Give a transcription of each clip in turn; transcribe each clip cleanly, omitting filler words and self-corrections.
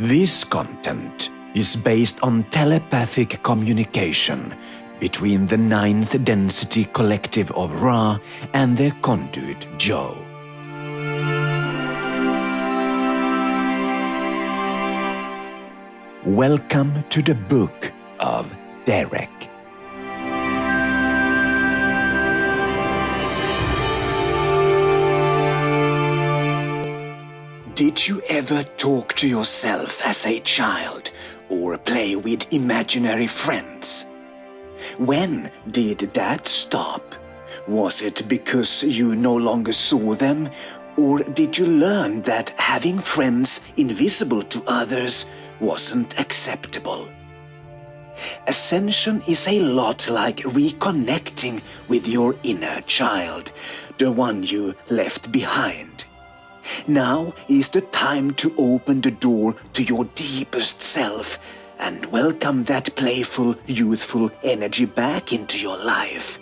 This content is based on telepathic communication between the 9th density collective of Ra and their conduit Joe. Welcome to the Book of Derek. Did you ever talk to yourself as a child or play with imaginary friends? When did that stop? Was it because you no longer saw them, or did you learn that having friends invisible to others wasn't acceptable? Ascension is a lot like reconnecting with your inner child, the one you left behind. Now is the time to open the door to your deepest self and welcome that playful, youthful energy back into your life.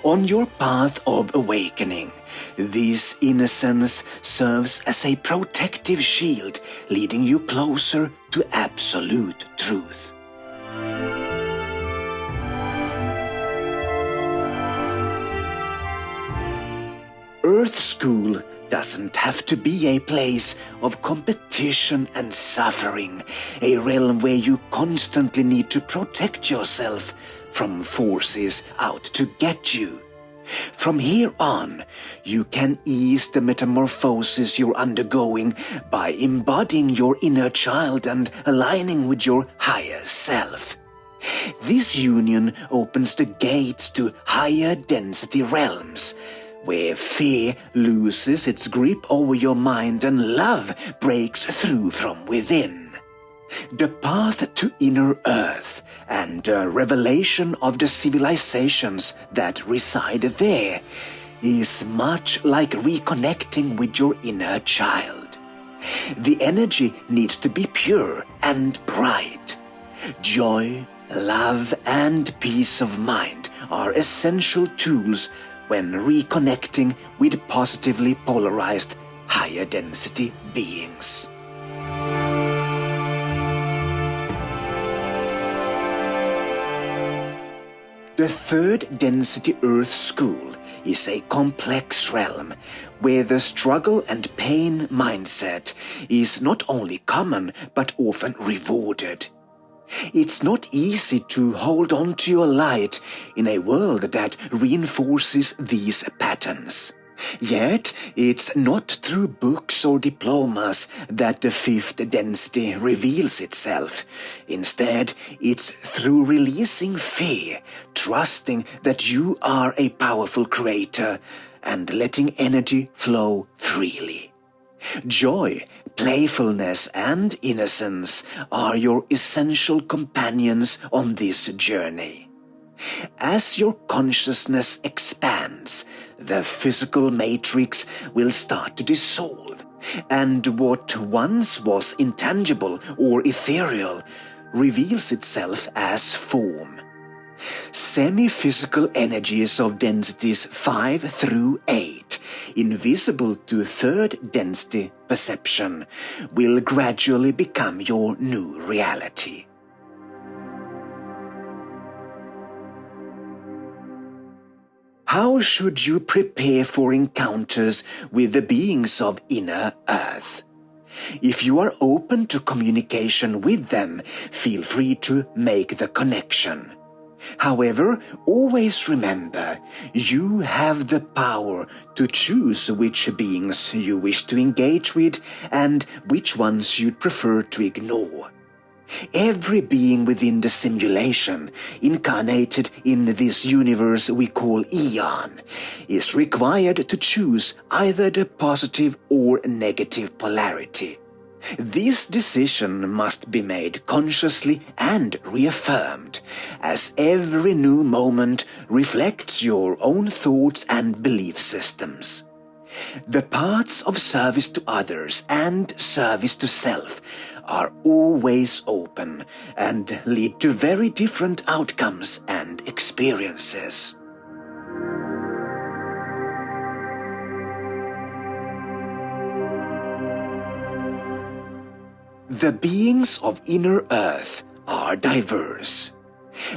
On your path of awakening, this innocence serves as a protective shield, leading you closer to absolute truth. Earth School doesn't have to be a place of competition and suffering, a realm where you constantly need to protect yourself from forces out to get you. From here on, you can ease the metamorphosis you're undergoing by embodying your inner child and aligning with your higher self. This union opens the gates to higher density realms, where fear loses its grip over your mind and love breaks through from within. The path to inner earth and the revelation of the civilizations that reside there is much like reconnecting with your inner child. The energy needs to be pure and bright. Joy, love, and peace of mind are essential tools when reconnecting with positively polarized, higher density beings. The 3rd Density Earth School is a complex realm where the struggle and pain mindset is not only common but often rewarded. It's not easy to hold on to your light in a world that reinforces these patterns. Yet, it's not through books or diplomas that the 5th density reveals itself. Instead, it's through releasing fear, trusting that you are a powerful creator, and letting energy flow freely. Joy, playfulness, and innocence are your essential companions on this journey. As your consciousness expands, the physical matrix will start to dissolve, and what once was intangible or ethereal reveals itself as form. Semi-physical energies of densities 5 through 8, invisible to 3rd density perception, will gradually become your new reality. How should you prepare for encounters with the beings of inner earth? If you are open to communication with them, feel free to make the connection. However, always remember, you have the power to choose which beings you wish to engage with and which ones you'd prefer to ignore. Every being within the simulation, incarnated in this universe we call Eon, is required to choose either the positive or negative polarity. This decision must be made consciously and reaffirmed, as every new moment reflects your own thoughts and belief systems. The paths of service to others and service to self are always open and lead to very different outcomes and experiences. The beings of inner Earth are diverse.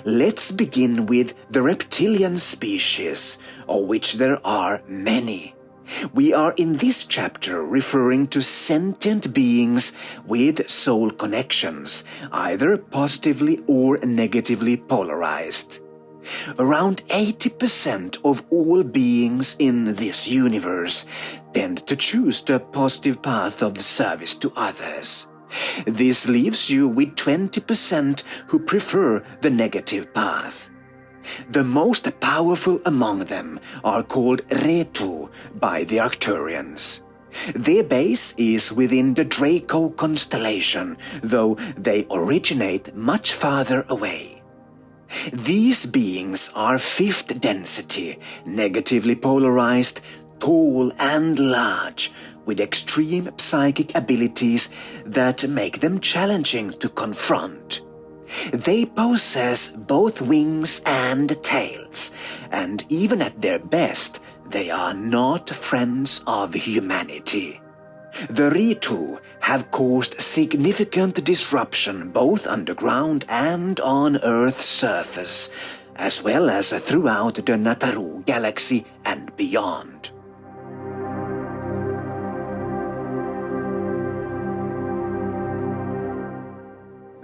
Let's begin with the reptilian species, of which there are many. We are in this chapter referring to sentient beings with soul connections, either positively or negatively polarized. Around 80% of all beings in this universe tend to choose the positive path of service to others. This leaves you with 20% who prefer the negative path. The most powerful among them are called Retu by the Arcturians. Their base is within the Draco constellation, though they originate much farther away. These beings are fifth density, negatively polarized, tall and large, with extreme psychic abilities that make them challenging to confront. They possess both wings and tails, and even at their best, they are not friends of humanity. The Ritu have caused significant disruption both underground and on Earth's surface, as well as throughout the Nataru galaxy and beyond.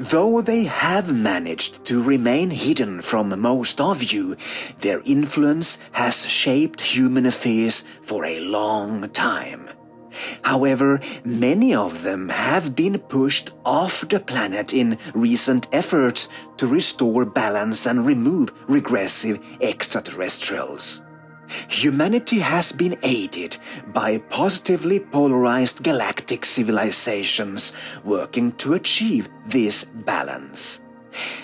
Though they have managed to remain hidden from most of you, their influence has shaped human affairs for a long time. However, many of them have been pushed off the planet in recent efforts to restore balance and remove regressive extraterrestrials. Humanity has been aided by positively polarized galactic civilizations working to achieve this balance.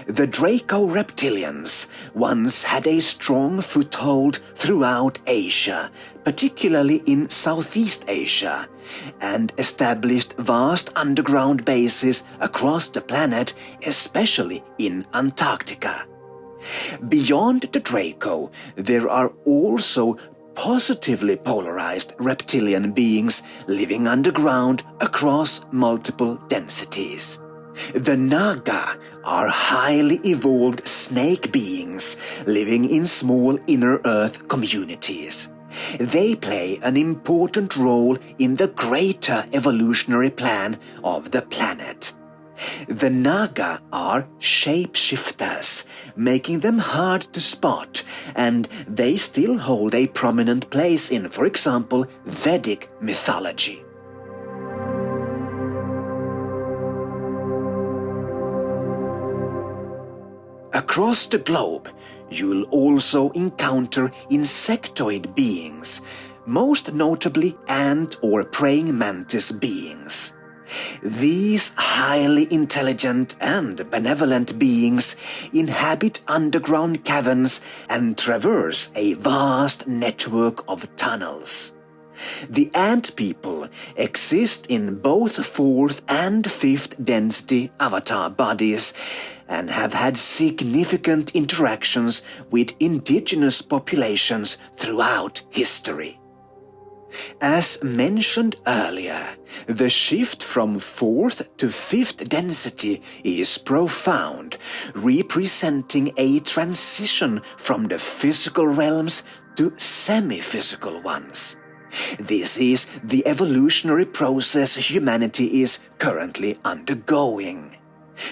The Draco Reptilians once had a strong foothold throughout Asia, particularly in Southeast Asia, and established vast underground bases across the planet, especially in Antarctica. Beyond the Draco, there are also positively polarized reptilian beings living underground across multiple densities. The Naga are highly evolved snake beings living in small inner Earth communities. They play an important role in the greater evolutionary plan of the planet. The Naga are shapeshifters, making them hard to spot, and they still hold a prominent place in, for example, Vedic mythology. Across the globe, you'll also encounter insectoid beings, most notably ant or praying mantis beings. These highly intelligent and benevolent beings inhabit underground caverns and traverse a vast network of tunnels. The ant people exist in both fourth and fifth density avatar bodies and have had significant interactions with indigenous populations throughout history. As mentioned earlier, the shift from fourth to fifth density is profound, representing a transition from the physical realms to semi-physical ones. This is the evolutionary process humanity is currently undergoing.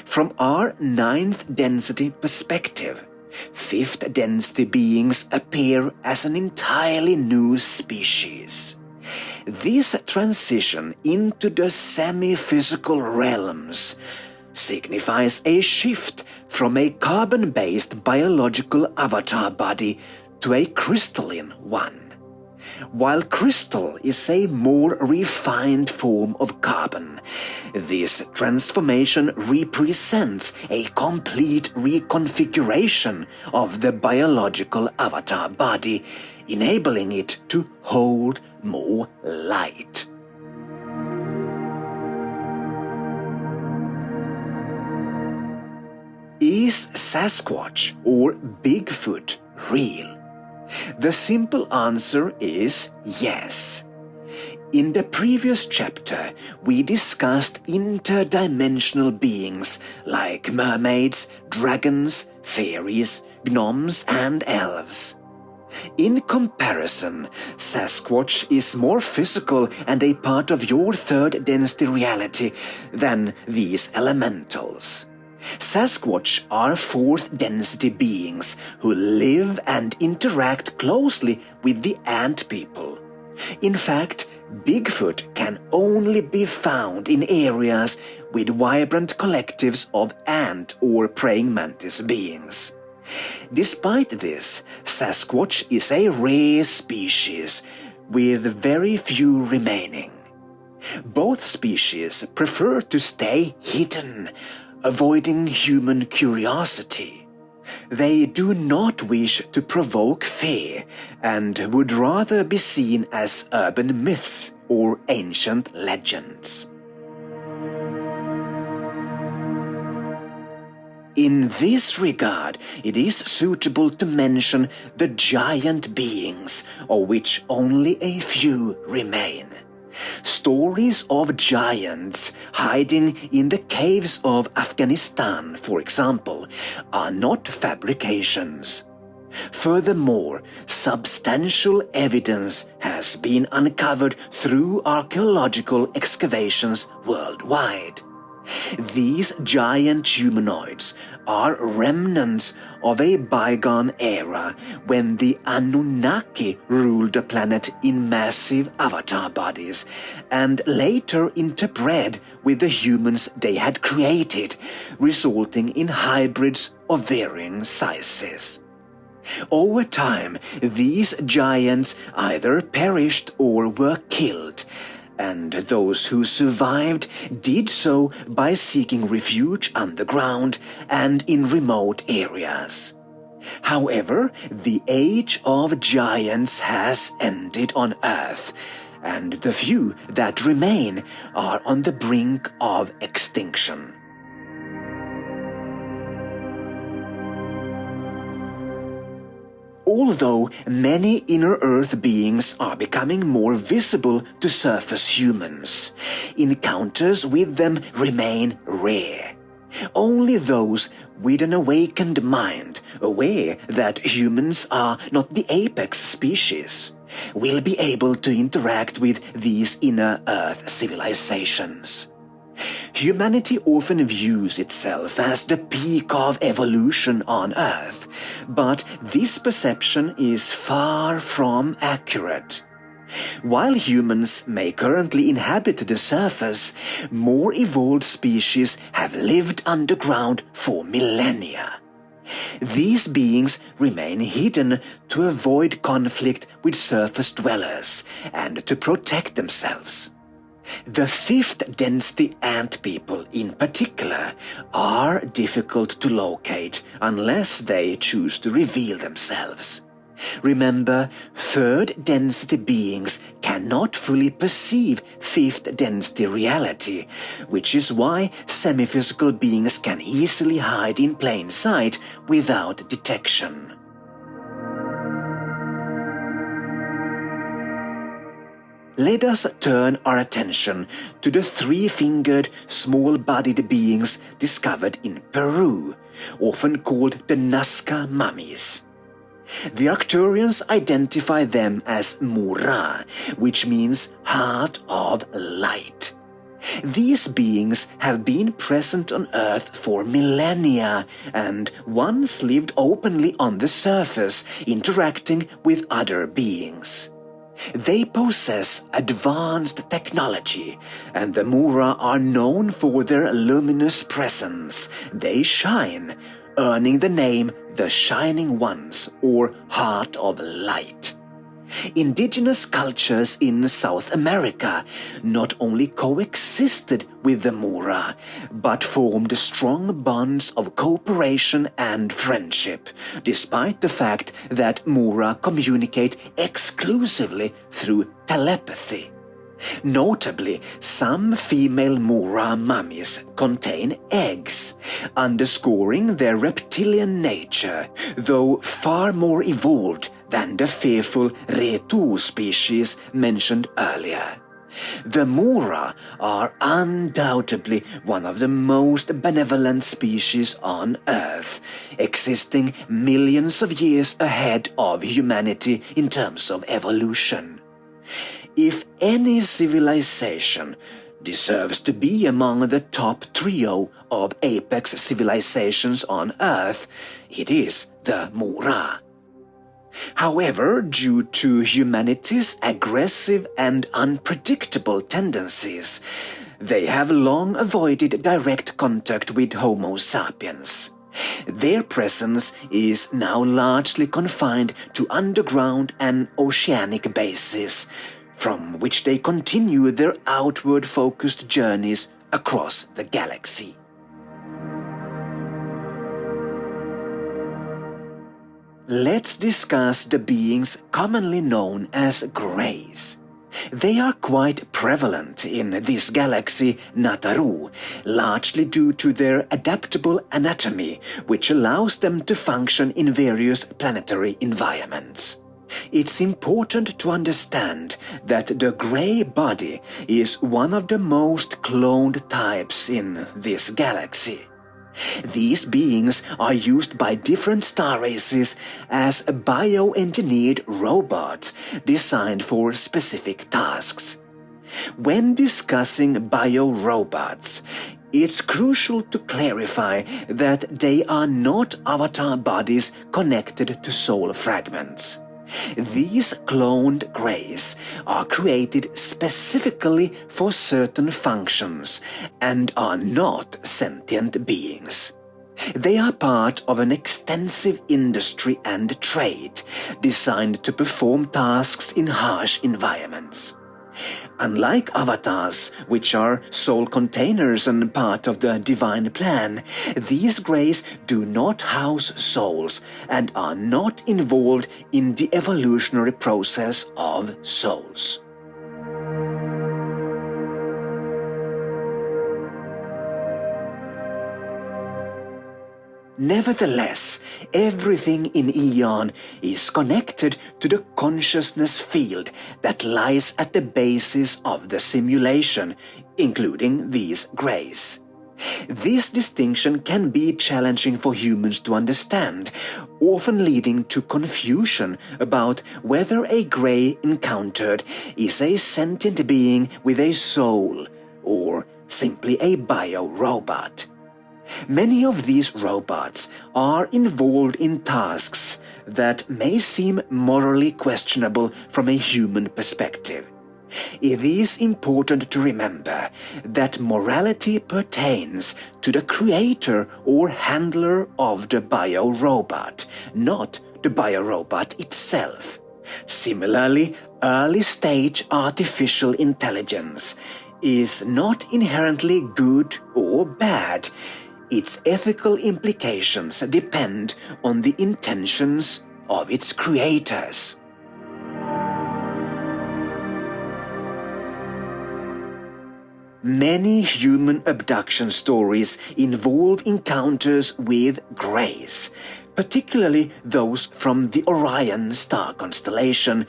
From our ninth density perspective, fifth density beings appear as an entirely new species. This transition into the semi-physical realms signifies a shift from a carbon-based biological avatar body to a crystalline one. While crystal is a more refined form of carbon, this transformation represents a complete reconfiguration of the biological avatar body, enabling it to hold more light. Is Sasquatch or Bigfoot real? The simple answer is yes. In the previous chapter, we discussed interdimensional beings like mermaids, dragons, fairies, gnomes, and elves. In comparison, Sasquatch is more physical and a part of your third density reality than these elementals. Sasquatch are fourth density beings who live and interact closely with the ant people. In fact, Bigfoot can only be found in areas with vibrant collectives of ant or praying mantis beings. Despite this, Sasquatch is a rare species, with very few remaining. Both species prefer to stay hidden, avoiding human curiosity. They do not wish to provoke fear and would rather be seen as urban myths or ancient legends. In this regard, it is suitable to mention the giant beings, of which only a few remain. Stories of giants hiding in the caves of Afghanistan, for example, are not fabrications. Furthermore, substantial evidence has been uncovered through archaeological excavations worldwide. These giant humanoids are remnants of a bygone era when the Anunnaki ruled the planet in massive avatar bodies and later interbred with the humans they had created, resulting in hybrids of varying sizes. Over time, these giants either perished or were killed, and those who survived did so by seeking refuge underground and in remote areas. However, the age of giants has ended on Earth, and the few that remain are on the brink of extinction. Although many inner Earth beings are becoming more visible to surface humans, encounters with them remain rare. Only those with an awakened mind, aware that humans are not the apex species, will be able to interact with these inner Earth civilizations. Humanity often views itself as the peak of evolution on Earth, but this perception is far from accurate. While humans may currently inhabit the surface, more evolved species have lived underground for millennia. These beings remain hidden to avoid conflict with surface dwellers and to protect themselves. The fifth density ant people in particular are difficult to locate unless they choose to reveal themselves. Remember, third density beings cannot fully perceive fifth density reality, which is why semi-physical beings can easily hide in plain sight without detection. Let us turn our attention to the three-fingered, small-bodied beings discovered in Peru, often called the Nasca mummies. The Arcturians identify them as Mura, which means heart of light. These beings have been present on Earth for millennia and once lived openly on the surface, interacting with other beings. They possess advanced technology, and the Mura are known for their luminous presence. They shine, earning the name the Shining Ones or Heart of Light. Indigenous cultures in South America not only coexisted with the Mura, but formed strong bonds of cooperation and friendship, despite the fact that Mura communicate exclusively through telepathy. Notably, some female Mura mummies contain eggs, underscoring their reptilian nature, though far more evolved than the fearful Retu species mentioned earlier. The Mura are undoubtedly one of the most benevolent species on Earth, existing millions of years ahead of humanity in terms of evolution. If any civilization deserves to be among the top trio of apex civilizations on Earth, it is the Mura. However, due to humanity's aggressive and unpredictable tendencies, they have long avoided direct contact with Homo sapiens. Their presence is now largely confined to underground and oceanic bases, from which they continue their outward-focused journeys across the galaxy. Let's discuss the beings commonly known as Greys. They are quite prevalent in this galaxy, Nataru, largely due to their adaptable anatomy, which allows them to function in various planetary environments. It's important to understand that the Grey body is one of the most cloned types in this galaxy. These beings are used by different star races as bioengineered robots designed for specific tasks. When discussing biorobots, it's crucial to clarify that they are not avatar bodies connected to soul fragments. These cloned Greys are created specifically for certain functions and are not sentient beings. They are part of an extensive industry and trade designed to perform tasks in harsh environments. Unlike avatars, which are soul containers and part of the divine plan, these Greys do not house souls and are not involved in the evolutionary process of souls. Nevertheless, everything in Aeon is connected to the consciousness field that lies at the basis of the simulation, including these Greys. This distinction can be challenging for humans to understand, often leading to confusion about whether a Grey encountered is a sentient being with a soul or simply a biorobot. Many of these robots are involved in tasks that may seem morally questionable from a human perspective. It is important to remember that morality pertains to the creator or handler of the biorobot, not the biorobot itself. Similarly, early-stage artificial intelligence is not inherently good or bad. Its ethical implications depend on the intentions of its creators. Many human abduction stories involve encounters with Greys, particularly those from the Orion star constellation,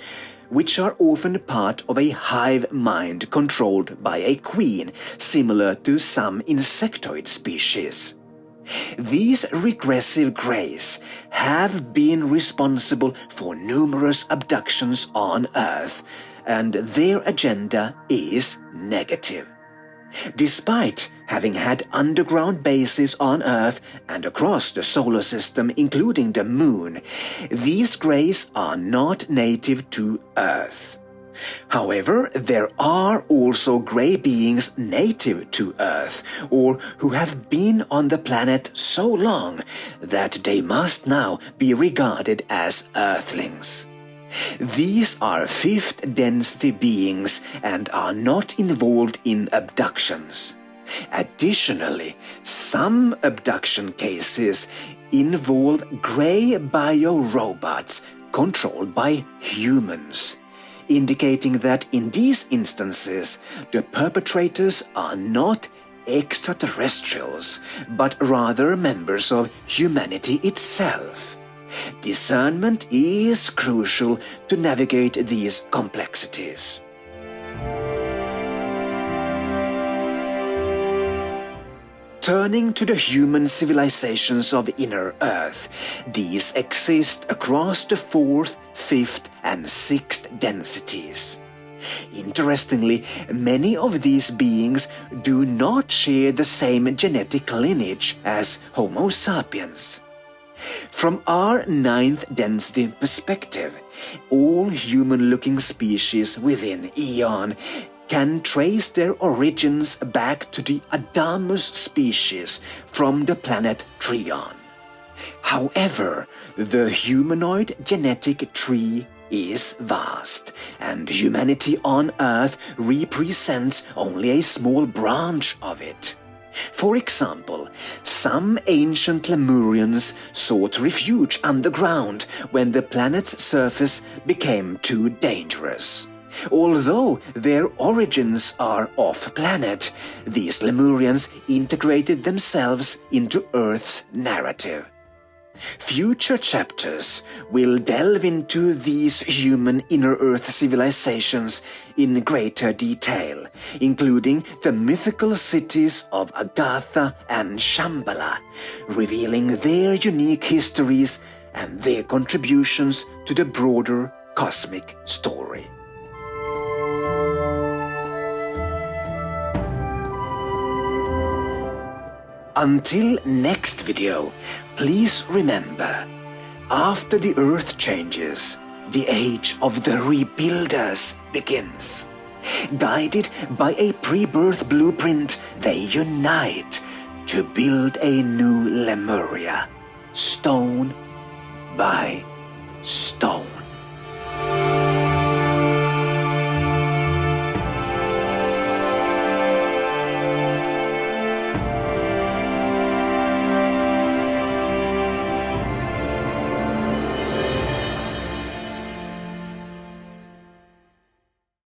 which are often part of a hive mind controlled by a queen, similar to some insectoid species. These regressive Greys have been responsible for numerous abductions on Earth, and their agenda is negative. Despite having had underground bases on Earth and across the solar system, including the Moon, these Greys are not native to Earth. However, there are also Grey beings native to Earth, or who have been on the planet so long that they must now be regarded as Earthlings. These are fifth density beings and are not involved in abductions. Additionally, some abduction cases involve Grey biorobots controlled by humans, indicating that in these instances the perpetrators are not extraterrestrials, but rather members of humanity itself. Discernment is crucial to navigate these complexities. Turning to the human civilizations of Inner Earth, these exist across the 4th, 5th, and 6th densities. Interestingly, many of these beings do not share the same genetic lineage as Homo sapiens. From our 9th density perspective, all human-looking species within Aeon can trace their origins back to the Adamus species from the planet Trion. However, the humanoid genetic tree is vast, and humanity on Earth represents only a small branch of it. For example, some ancient Lemurians sought refuge underground when the planet's surface became too dangerous. Although their origins are off-planet, these Lemurians integrated themselves into Earth's narrative. Future chapters will delve into these human Inner Earth civilizations in greater detail, including the mythical cities of Agatha and Shambhala, revealing their unique histories and their contributions to the broader cosmic story. Until next video, please remember, after the Earth changes, the age of the Rebuilders begins. Guided by a pre-birth blueprint, they unite to build a new Lemuria, stone by stone.